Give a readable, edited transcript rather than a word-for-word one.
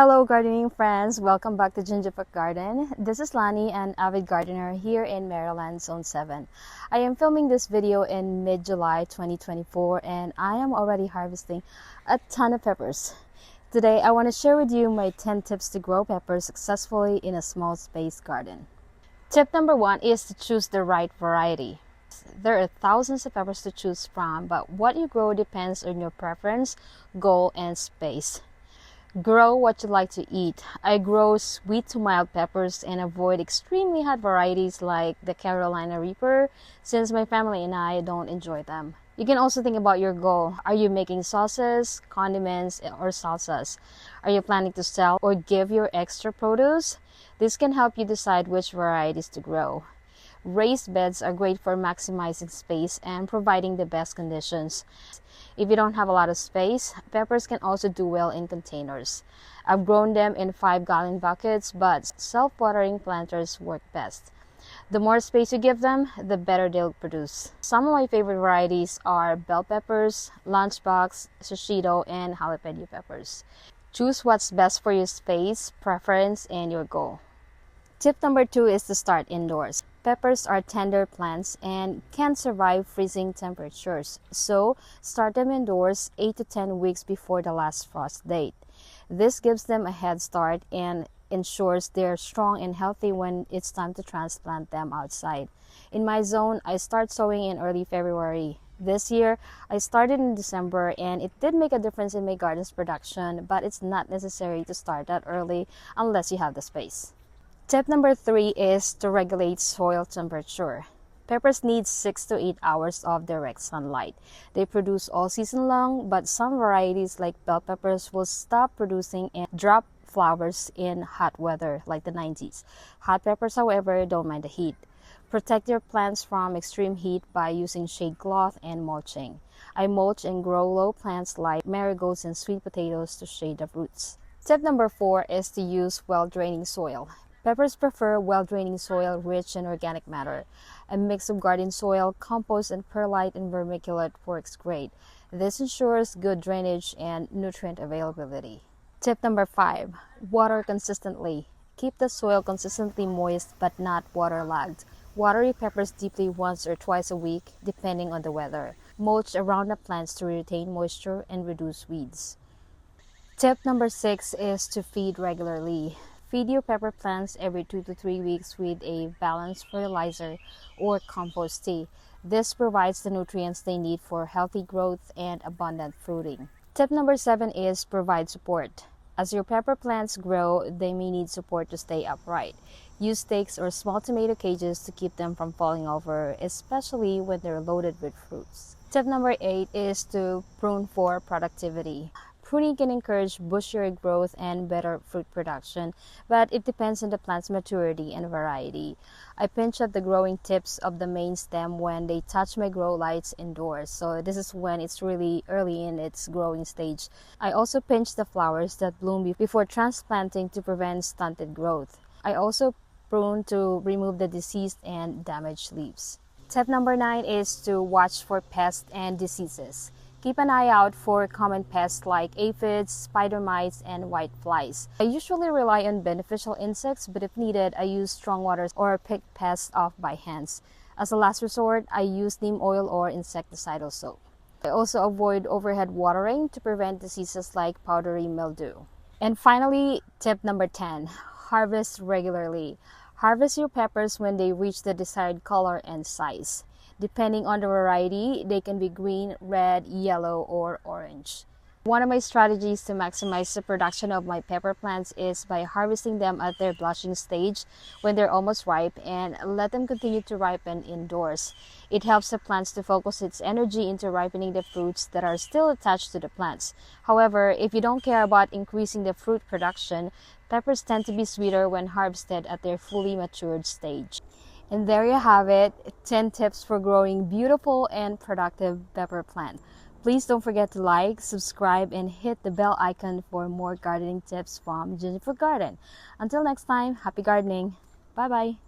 Hello gardening friends, welcome back to Gingerbread Garden. This is Lani, an avid gardener here in Maryland, Zone 7. I am filming this video in mid-July 2024 and I am already harvesting a ton of peppers. Today I want to share with you my 10 tips to grow peppers successfully in a small space garden. Tip number 1 is to choose the right variety. There are thousands of peppers to choose from, but what you grow depends on your preference, goal, and space. Grow what you like to eat. I grow sweet to mild peppers and avoid extremely hot varieties like the Carolina Reaper since my family and I don't enjoy them. You can also think about your goal. Are you making sauces, condiments, or salsas? Are you planning to sell or give your extra produce? This can help you decide which varieties to grow. Raised beds are great for maximizing space and providing the best conditions. If you don't have a lot of space, peppers can also do well in containers. I've grown them in 5-gallon buckets, but self-watering planters work best. The more space you give them, the better they'll produce. Some of my favorite varieties are bell peppers, lunchbox, shishito, and jalapeno peppers. Choose what's best for your space, preference, and your goal. Tip number 2 is to start indoors. Peppers are tender plants and can survive freezing temperatures, so start them indoors 8 to 10 weeks before the last frost date. This gives them a head start and ensures they're strong and healthy when it's time to transplant them outside. In my zone, I start sowing in early February. This year, I started in December and it did make a difference in my garden's production, but it's not necessary to start that early unless you have the space. Tip number 3 is to regulate soil temperature. Peppers need 6 to 8 hours of direct sunlight. They produce all season long, but some varieties like bell peppers will stop producing and drop flowers in hot weather like the 90s. Hot peppers, however, don't mind the heat. Protect your plants from extreme heat by using shade cloth and mulching. I mulch and grow low plants like marigolds and sweet potatoes to shade the roots. Tip number 4 is to use well-draining soil. Peppers prefer well-draining soil rich in organic matter. A mix of garden soil, compost, and perlite and vermiculite works great. This ensures good drainage and nutrient availability. Tip number 5. Water consistently. Keep the soil consistently moist but not waterlogged. Water your peppers deeply once or twice a week, depending on the weather. Mulch around the plants to retain moisture and reduce weeds. Tip number 6 is to feed regularly. Feed your pepper plants every 2 to 3 weeks with a balanced fertilizer or compost tea. This provides the nutrients they need for healthy growth and abundant fruiting. Tip number 7 is provide support. As your pepper plants grow, they may need support to stay upright. Use stakes or small tomato cages to keep them from falling over, especially when they're loaded with fruits. Tip number 8 is to prune for productivity. Pruning can encourage bushier growth and better fruit production, but it depends on the plant's maturity and variety. I pinch at the growing tips of the main stem when they touch my grow lights indoors, so this is when it's really early in its growing stage. I also pinch the flowers that bloom before transplanting to prevent stunted growth. I also prune to remove the diseased and damaged leaves. Tip number 9 is to watch for pests and diseases. Keep an eye out for common pests like aphids, spider mites, and white flies. I usually rely on beneficial insects, but if needed, I use strong waters or pick pests off by hands. As a last resort, I use neem oil or insecticidal soap. I also avoid overhead watering to prevent diseases like powdery mildew. And finally, tip number 10, harvest regularly. Harvest your peppers when they reach the desired color and size. Depending on the variety, they can be green, red, yellow, or orange. One of my strategies to maximize the production of my pepper plants is by harvesting them at their blushing stage when they're almost ripe and let them continue to ripen indoors. It helps the plants to focus its energy into ripening the fruits that are still attached to the plants. However, if you don't care about increasing the fruit production, peppers tend to be sweeter when harvested at their fully matured stage. And there you have it, 10 tips for growing beautiful and productive pepper plants. Please don't forget to like, subscribe, and hit the bell icon for more gardening tips from Gingerbread Garden. Until next time, happy gardening. Bye-bye.